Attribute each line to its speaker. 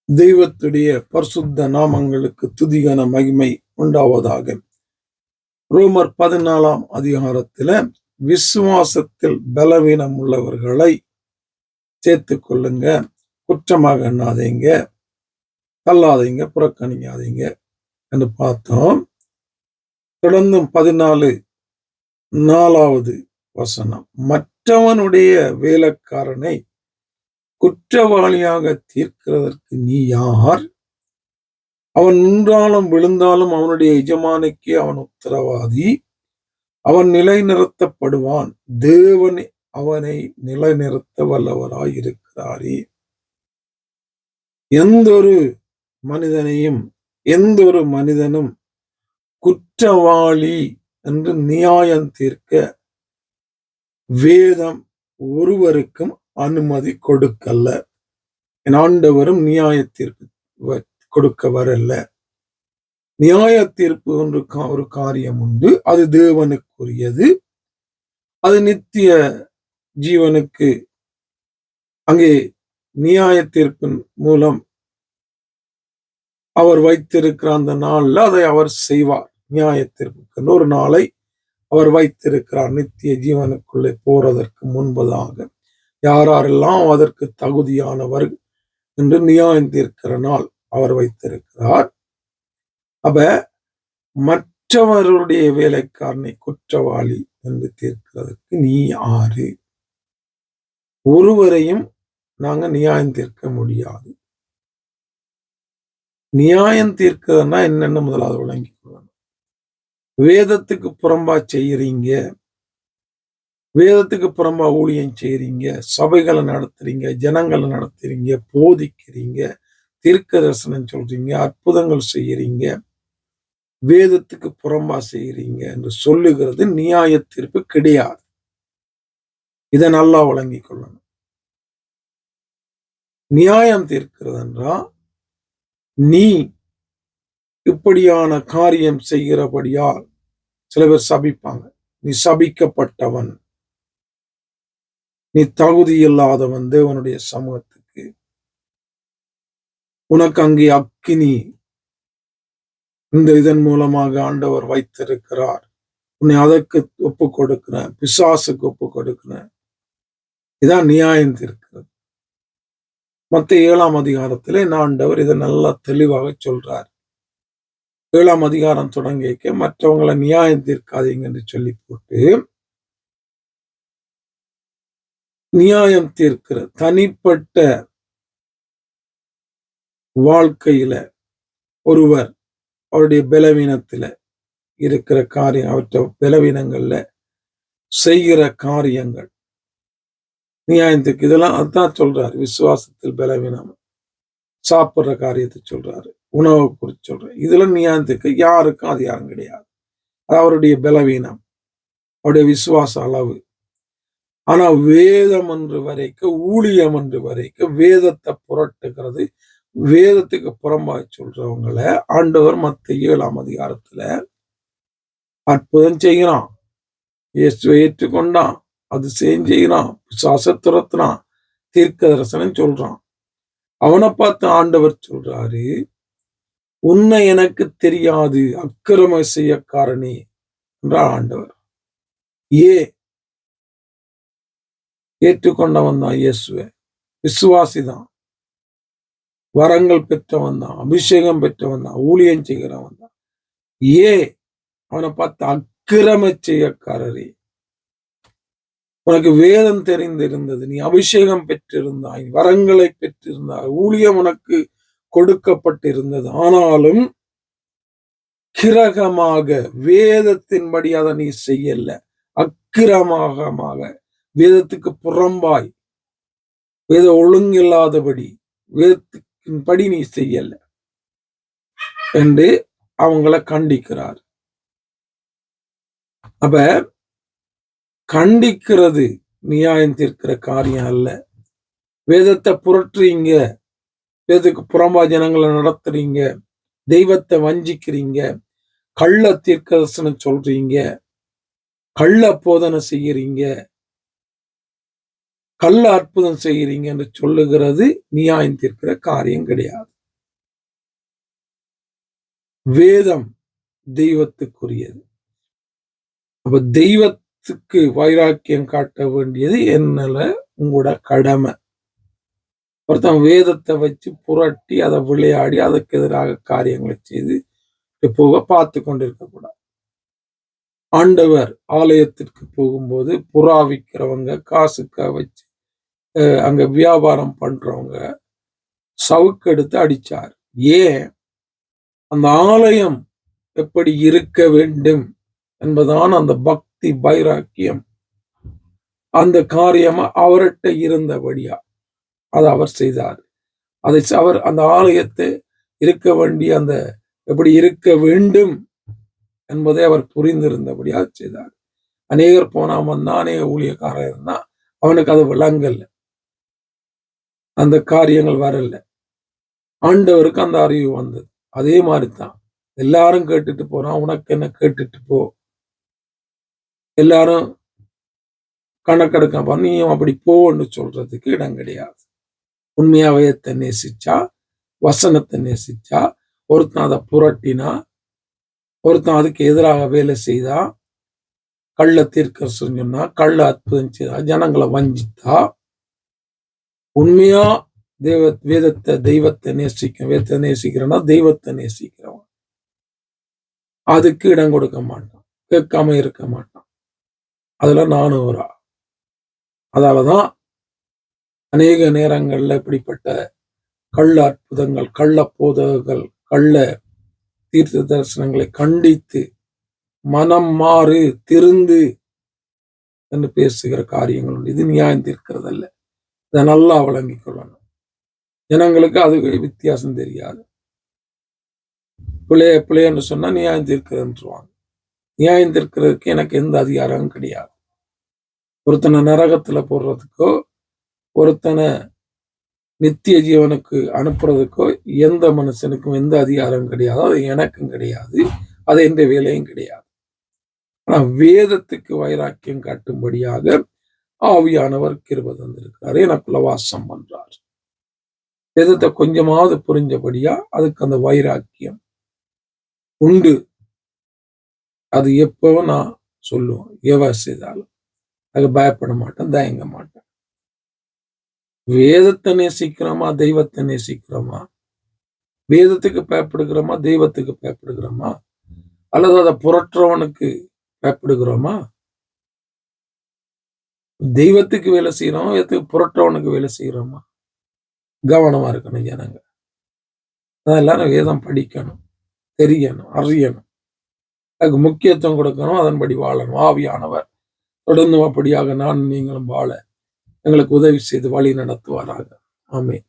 Speaker 1: தெய்வத்துடைய பரிசுத்த நாமங்களுக்கு துதிகன மகிமை உண்டாவதாக. ரோமர் 14 அதிகாரத்துல விசுவாசத்தில் பலவீனம் உள்ளவர்களை சேர்த்துக் கொள்ளுங்க, குற்றமாக எண்ணாதீங்க, தள்ளாதீங்க, புறக்கணிக்காதீங்க என்று பார்த்தோம். தொடர்ந்தும் 14 வசனம், மற்றவனுடைய வேலைக்காரனை குற்றவாளியாக தீர்க்கிறதற்கு நீ யார்? அவன் நின்றாலும் விழுந்தாலும் அவனுடைய எஜமானுக்கே அவன் உத்தரவாதி. அவன் நிலைநிறுத்தப்படுவான். தேவன் அவனை நிலைநிறுத்த வல்லவராய் இருக்கிறாரே. எந்தொரு மனிதனும் குற்றவாளி என்று நியாயம் தீர்க்க வேதம் ஒருவருக்கும் அனுமதி கொடுக்கல்ல. என் ஆண்டவரும் நியாய தீர்ப்பு கொடுக்க வரல. நியாய தீர்ப்பு ஒரு காரியம் உண்டு, அது தேவனுக்குரியது. அது நித்திய ஜீவனுக்கு அங்கே நியாய தீர்ப்பின் மூலம் அவர் வைத்திருக்கிற அந்த நாள்ல அதை அவர் செய்வார். நியாய தீர்ப்புக்கு ஒரு நாளை அவர் வைத்திருக்கிறார். நித்திய ஜீவனுக்குள்ளே போறதற்கு முன்பதாக யாரெல்லாம் அதற்கு தகுதியானவர் என்று நியாயம் தீர்க்கிற நாள் அவர் வைத்திருக்கிறார். அப்ப மற்றவருடைய வேலைக்காரனை குற்றவாளி என்று தீர்க்கிறதுக்கு நீ யாரு? ஒருவரையும் நாங்க நியாயம் தீர்க்க முடியாது. நியாயம் தீர்க்கிறதுனா என்னன்னு முதலாவது விளங்கி கொள்ளணும். வேதத்துக்கு புறம்பா செய்யறீங்க, வேதத்துக்கு புறம்பா ஊழியம் செய்யறீங்க, சபைகளை நடத்துறீங்க, ஜனங்களை நடத்துறீங்க, போதிக்கிறீங்க, தீர்க்க தரிசனம் சொல்றீங்க, அற்புதங்கள் செய்யறீங்க, வேதத்துக்கு புறம்பா செய்யறீங்க என்று சொல்லுகிறது நியாய தீர்ப்பு கிடையாது. இதை நல்லா வழங்கிக் கொள்ளணும். நியாயம் தீர்க்கிறது என்றா நீ இப்படியான காரியம் செய்கிறபடியால் சில பேர் சபிப்பாங்க. நீ சபிக்கப்பட்டவன், நீ தகுதி இல்லாதவன் தேவனுடைய சமூகத்துக்கு, உனக்கு அங்கே அக்கினி இதன் மூலமாக ஆண்டவர் வைத்திருக்கிறார், உன்னை அதற்கு ஒப்பு கொடுக்கிறேன், பிசாசுக்கு ஒப்பு கொடுக்கிறேன். இதான் நியாயம் தீர்க்கிறது. மத்திய 7 அதிகாரத்திலே ஆண்டவர் இதை நல்லா தெளிவாக சொல்றார். 7 அதிகாரம் தொடங்கிக்க மற்றவங்களை நியாயம் தீர்க்காதீங்க என்று சொல்லி போட்டு, நியாயம் தீர்க்கிற தனிப்பட்ட வாழ்க்கையில ஒருவர் அவருடைய பலவீனத்துல இருக்கிற காரியம், அவற்றை பலவீனங்கள்ல செய்கிற காரியங்கள் நியாயத்துக்கு இதெல்லாம் அதான் சொல்றாரு. விசுவாசத்தில் பலவீனம், சாப்பிடுற காரியத்தை சொல்றாரு, உணவை குறித்து சொல்றாரு. இதுல நியாயத்துக்கு யாருக்கும் அதிகாரம் கிடையாது. அது அவருடைய பலவீனம், அவருடைய விசுவாச அளவு. ஆனா வேதம் என்று வரைக்கும், ஊழியம் என்று வரைக்கும் வேதத்தை புரட்டுகிறது, வேதத்துக்கு புறம்பாய் சொல்றவங்களை ஆண்டவர் மத்திய 7 அதிகாரத்துல அற்புதம் செய்கிறான், இயேசுவை ஏற்றுக்கொண்டான், அதிசயம் செய்கிறான், பிசாசை துரத்துறான், தீர்க்க தரிசனம் சொல்றான். அவனை பார்த்து ஆண்டவர் சொல்றாரு, உன்னை எனக்கு தெரியாது அக்கிரம செய்யக்காரனே என்றார் ஆண்டவர். ஏற்றுக்கொண்டவன் தான் இயேசுவை, விசுவாசிதான், வரங்கள் பெற்றவன் தான், அபிஷேகம் பெற்றவன் தான், ஊழியம் செய்கிறவன் தான். அவனை பார்த்து அக்கிரம செய்யக்காரரே, உனக்கு வேதம் தெரிந்திருந்தது, நீ அபிஷேகம் பெற்றிருந்தாய், வரங்களை பெற்றிருந்தாய், ஊழியம் உனக்கு கொடுக்கப்பட்டிருந்தது, ஆனாலும் கிரகமாக வேதத்தின்படி அதை நீ செய்யல, அக்கிரமாக வேதத்துக்கு புறம்பாய், வேத ஒழுங்கில்லாதபடி வேதத்தின்படி நீ செய்யல என்று அவங்களை கண்டிக்கிறார். அப்ப கண்டிக்கிறது நியாயம் தீர்க்கிற காரியம் அல்ல. வேதத்தை புரட்டுறீங்க, வேதத்துக்கு புறம்பா ஜனங்களை நடத்துறீங்க, தெய்வத்தை வஞ்சிக்கிறீங்க, கள்ள தீர்க்க தரிசனம் சொல்றீங்க, கள்ள போதனை செய்யறீங்க, கள்ள அற்புதம் செய்யறீங்க என்று சொல்லுகிறது நியாயம் தீர்க்கிற காரியம் கிடையாது. வேதம் தெய்வத்துக்குரியது. அப்ப தெய்வத்துக்கு வைராக்கியம் காட்ட வேண்டியது என்னல உங்களோட கடமை. ஒருத்தன் வேதத்தை வச்சு புரட்டி அதை விளையாடி அதற்கு எதிராக காரியங்களை செய்து போக பார்த்து கொண்டிருக்க கூடாது. ஆண்டவர் ஆலயத்திற்கு போகும்போது புறா விற்கிறவங்க, காசுக்காக வச்சு அங்க வியாபாரம் பண்றவங்க சவுக்கெடுத்து அடிச்சார். ஏன்? அந்த ஆலயம் எப்படி இருக்க வேண்டும் என்பதான அந்த பக்தி வைராக்கியம், அந்த காரியம் அவர்கிட்ட இருந்தபடியா அதை அவர் செய்தார். அதை அவர் அந்த ஆலயத்தை இருக்க வேண்டிய அந்த எப்படி இருக்க வேண்டும் என்பதை அவர் புரிந்திருந்தபடியாக செய்தார். அநேகர் போனா வந்தா, அநேக ஊழியக்காரர் இருந்தா அவனுக்கு அது விளங்கல, அந்த காரியங்கள் வரல. ஆண்டவருக்கு அந்த அறிவு வந்தது. அதே மாதிரிதான் எல்லாரும் கேட்டுட்டு போறான், உனக்கு என்ன கேட்டுட்டு போ. எல்லாரும் கணக்கெடுக்க நீயும் அப்படி போன்னு சொல்றதுக்கு இடம் கிடையாது. உண்மையா வேதத்தை நேசிச்சா, வசனத்தை நேசிச்சா, ஒருத்தன் அதை புரட்டினா, ஒருத்தன் அதுக்கு எதிராக வேலை செய்தா, கள்ள தீர்க்கதரிசனம் சொன்னா, கள்ள அற்புதம் செய்தா, ஜனங்களை வஞ்சித்தா, உண்மையா தெய்வத்தை நேசிக்கும். வேதத்தை நேசிக்கிறேன்னா தெய்வத்தை நேசிக்கிறவன் அதுக்கு இடம் கொடுக்க மாட்டான், கேட்காம இருக்க மாட்டான். அதுல நானும் ஒரு ஆள். அதாலதான் அநேக நேரங்கள்ல இப்படிப்பட்ட கள்ள அற்புதங்கள், கள்ள போதகர்கள், கள்ள தீர்த்த தரிசனங்களை கண்டித்து மனம் மாறு, திருந்து என்று பேசுகிற காரியங்கள் உண்டு. இது நியாயம் தீர்க்கிறதல்ல. இதை நல்லா விளங்கிக் கொள்ளணும். ஜனங்களுக்கு அது வித்தியாசம் தெரியாது. பிள்ளைன்னு சொன்னா நியாயம் தீர்க்கிறதுன்றுவாங்க. நியாயம் தீர்க்கிறதுக்கு எனக்கு எந்த அதிகாரமும் கிடையாது. ஒருத்தனை நரகத்துல போடுறதுக்கோ, ஒருத்தனை நித்திய ஜீவனுக்கு அனுப்புறதுக்கோ எந்த மனுஷனுக்கும் எந்த அதிகாரமும் கிடையாது. அது எனக்கும் கிடையாது, அது எந்த வேலையும் கிடையாது. ஆனா வேதத்துக்கு வைராக்கியம் காட்டும்படியாக ஆவியானவர் கிருபை தந்திருக்கிறார், எனக்குள்ள வாசம் பண்றார். வேதத்தை கொஞ்சமாவது புரிஞ்சபடியா அதுக்கு அந்த வைராக்கியம் உண்டு. அது எப்பவும் நான் சொல்லுவேன், எவ செய்தாலும் அதுக்கு பயப்பட மாட்டேன், தயங்க மாட்டேன். வேதத்தை நேசிக்கிறோமா, தெய்வத்தை நேசிக்கிறோமா? வேதத்துக்கு பயப்படுகிறோமா, தெய்வத்துக்கு பயப்படுகிறோமா? அல்லது அதை புரட்டுறவனுக்கு பயப்படுகிறோமா? தெய்வத்துக்கு வேலை செய்யறோமா, வேதத்துக்கு புரட்டுறவனுக்கு வேலை செய்யறோமா? கவனமா இருக்கணும் ஜனங்க. அதெல்லாம் வேதம் படிக்கணும், தெரியணும், அறியணும், அதுக்கு முக்கியத்துவம் கொடுக்கணும், அதன்படி வாழணும். ஆவியானவர் தொடர்ந்து அப்படியாக நான் நீங்களும் வாழ எங்களுக்கு உதவி செய்து வழி நடத்துவாராக. ஆமென்.